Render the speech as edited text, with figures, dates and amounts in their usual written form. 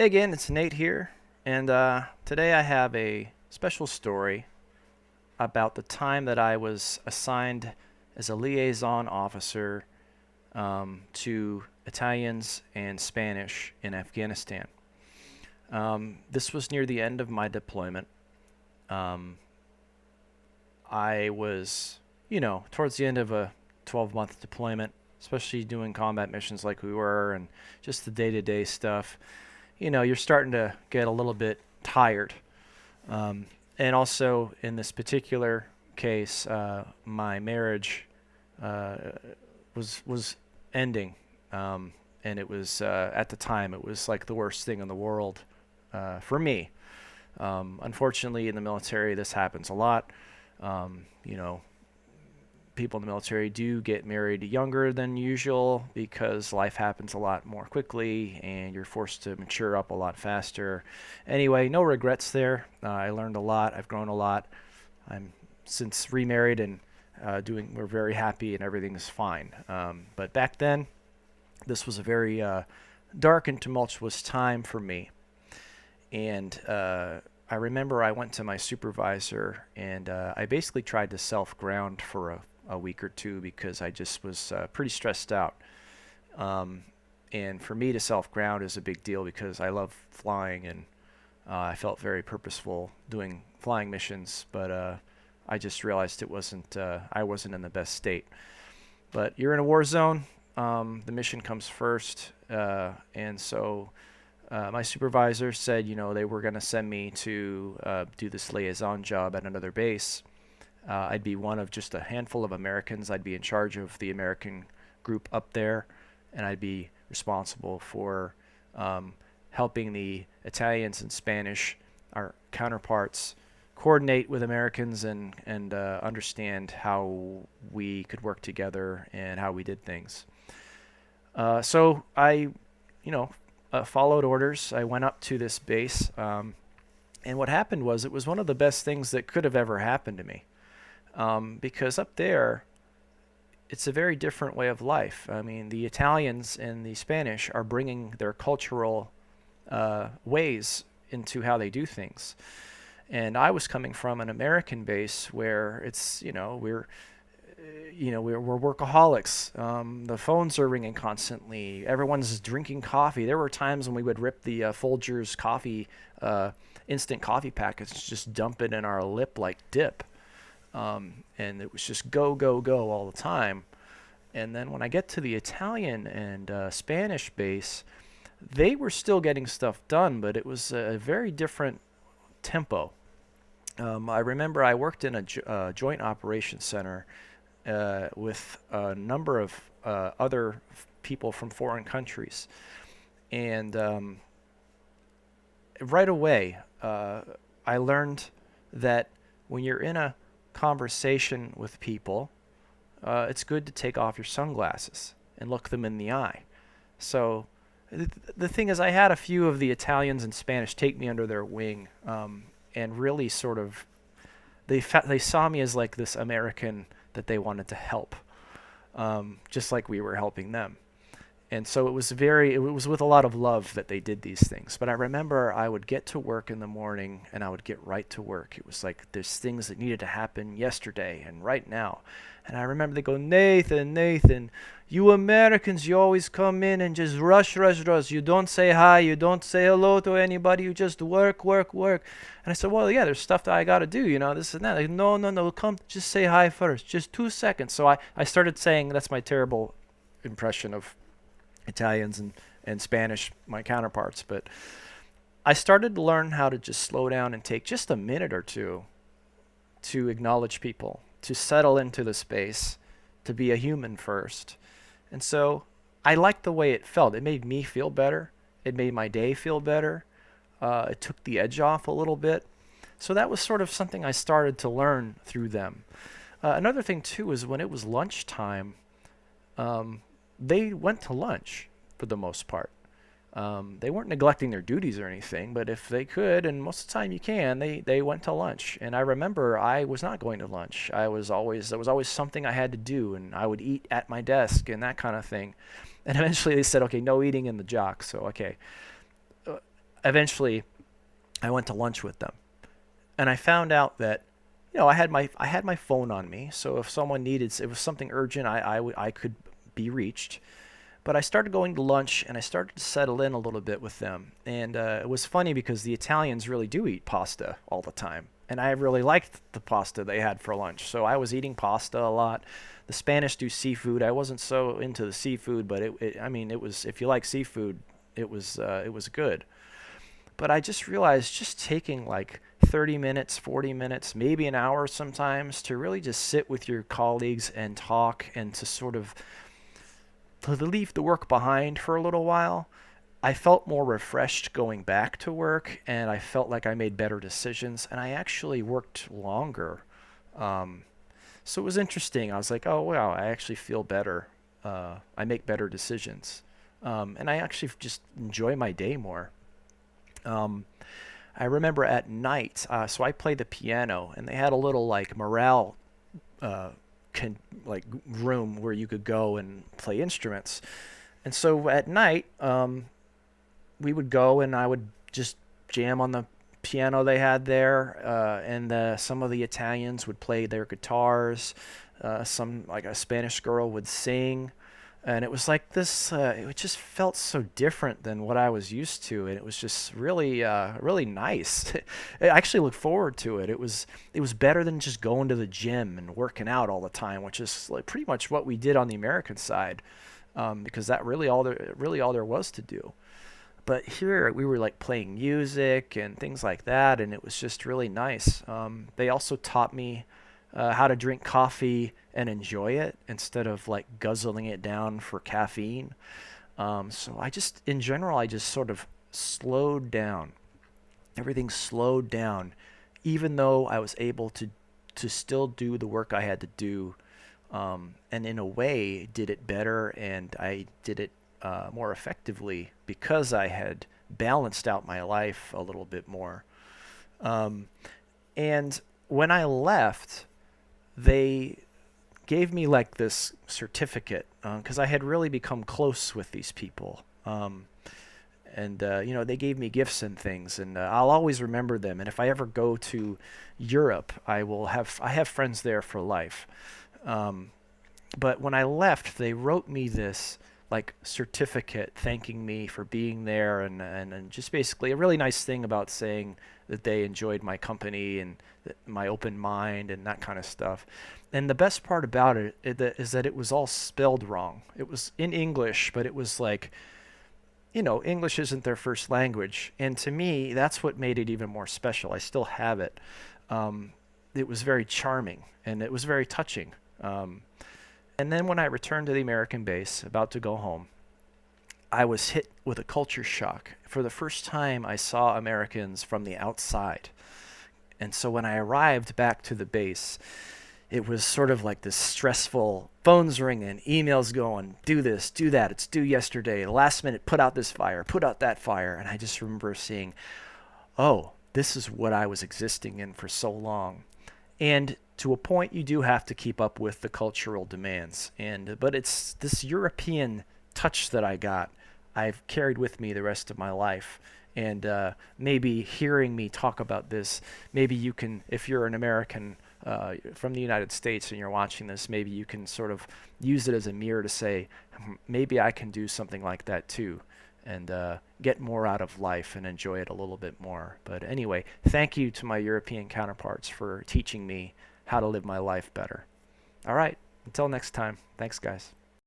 Hey again, it's Nate here, and today I have a special story about the time that I was assigned as a liaison officer to Italians and Spanish in Afghanistan. This was near the end of my deployment. Um, I was, towards the end of a 12-month deployment, especially doing combat missions like we were and just the day-to-day stuff. You're starting to get a little bit tired. And also, in this particular case, my marriage uh, was ending, and it was at the time it was like the worst thing in the world for me. Unfortunately, in the military, this happens a lot. You know, people in the military do get married younger than usual because life happens a lot more quickly and you're forced to mature up a lot faster. Anyway, no regrets there. I learned a lot. I've grown a lot. I'm since remarried and we're very happy and everything's fine. But back then, this was a very dark and tumultuous time for me. And I remember I went to my supervisor and I basically tried to self ground for a week or two because I just was pretty stressed out. Um, and for me to self ground is a big deal because I love flying and I felt very purposeful doing flying missions, but I just realized I wasn't in the best state. But you're in a war zone. The mission comes first, and so my supervisor said, they were going to send me to do this liaison job at another base. I'd be one of just a handful of Americans. I'd be in charge of the American group up there, and I'd be responsible for helping the Italians and Spanish, our counterparts, coordinate with Americans and understand how we could work together and how we did things. So I, you know, followed orders. I went up to this base, and what happened was it was one of the best things that could have ever happened to me, because up there it's a very different way of life. I mean, the Italians and the Spanish are bringing their cultural ways into how they do things. And I was coming from an American base where it's, we're workaholics. The phones are ringing constantly. Everyone's drinking coffee. There were times when we would rip the Folgers coffee, instant coffee packets, just dump it in our lip like dip. And it was just go, go, go all the time. And then when I get to the Italian and Spanish base, they were still getting stuff done, but it was a very different tempo. I remember I worked in a joint operations center with a number of other people from foreign countries. And right away, I learned that when you're in a conversation with people, it's good to take off your sunglasses and look them in the eye. So the thing is, I had a few of the Italians and Spanish take me under their wing, and really sort of they saw me as like this American that they wanted to help, just like we were helping them. And so it was with a lot of love that they did these things. But I remember I would get to work in the morning and I would get right to work. It was like there's things that needed to happen yesterday and right now. And I remember they go, Nathan, you Americans, you always come in and just rush, rush, rush. You don't say hi, you don't say hello to anybody, you just work, work, work. And I said, well, yeah, there's stuff that I got to do, this and that. Like, no, come, just say hi first, just 2 seconds. So I started saying, that's my terrible impression of Italians and Spanish, my counterparts, but I started to learn how to just slow down and take just a minute or two to acknowledge people, to settle into the space, to be a human first. And so I liked the way it felt. It made me feel better. It made my day feel better. It took the edge off a little bit. So that was sort of something I started to learn through them. Another thing, too, is when it was lunchtime, they went to lunch for the most part. They weren't neglecting their duties or anything, but if they could, and most of the time you can, they went to lunch. And I remember I was not going to lunch. There was always something I had to do, and I would eat at my desk and that kind of thing. And eventually they said, okay, no eating in the jock. So, okay. eventually I went to lunch with them, and I found out that I had my phone on me, so if someone needed, it was something urgent, I could be reached. But I started going to lunch and I started to settle in a little bit with them. And it was funny because the Italians really do eat pasta all the time. And I really liked the pasta they had for lunch. So I was eating pasta a lot. The Spanish do seafood. I wasn't so into the seafood, but I mean, it was, if you like seafood, it was good. But I just realized just taking like 30 minutes, 40 minutes, maybe an hour sometimes to really just sit with your colleagues and talk and to leave the work behind for a little while. I felt more refreshed going back to work, and I felt like I made better decisions, and I actually worked longer. Um, so it was interesting. I was like, oh, wow, I actually feel better. I make better decisions. And I actually just enjoy my day more. Um, I remember at night, so I play the piano, and they had a little like morale uh, like room where you could go and play instruments. And so at night, we would go and I would just jam on the piano they had there, and some of the Italians would play their guitars. Some like a Spanish girl would sing, and it was like this. It just felt so different than what I was used to, and it was just really, really nice. I actually looked forward to it. It was better than just going to the gym and working out all the time, which is like pretty much what we did on the American side, because that really all there was to do. But here we were like playing music and things like that, and it was just really nice. They also taught me how to drink coffee and enjoy it instead of like guzzling it down for caffeine. So in general, I just sort of slowed down. Everything slowed down, even though I was able to still do the work I had to do, and in a way did it better, and I did it more effectively because I had balanced out my life a little bit more. Um, and when I left, they gave me like this certificate because I had really become close with these people. And they gave me gifts and things, and I'll always remember them. And if I ever go to Europe, I have friends there for life. Um, but when I left, they wrote me this like certificate thanking me for being there, and just basically a really nice thing about saying that they enjoyed my company and my open mind and that kind of stuff. And the best part about is that it was all spelled wrong. It was in English, but it was like, English isn't their first language. And to me, that's what made it even more special. I still have it. Um, it was very charming and it was very touching. And then when I returned to the American base, about to go home, I was hit with a culture shock. For the first time, I saw Americans from the outside. And so when I arrived back to the base, it was sort of like this stressful phones ringing, emails going, do this, do that, it's due yesterday, last minute, put out this fire, put out that fire. And I just remember seeing, oh, this is what I was existing in for so long. And to a point, you do have to keep up with the cultural demands. But it's this European touch that I got, I've carried with me the rest of my life. And maybe hearing me talk about this, maybe you can, if you're an American from the United States and you're watching this, maybe you can sort of use it as a mirror to say, maybe I can do something like that too, and get more out of life and enjoy it a little bit more. But anyway, thank you to my European counterparts for teaching me how to live my life better. All right, until next time, thanks guys.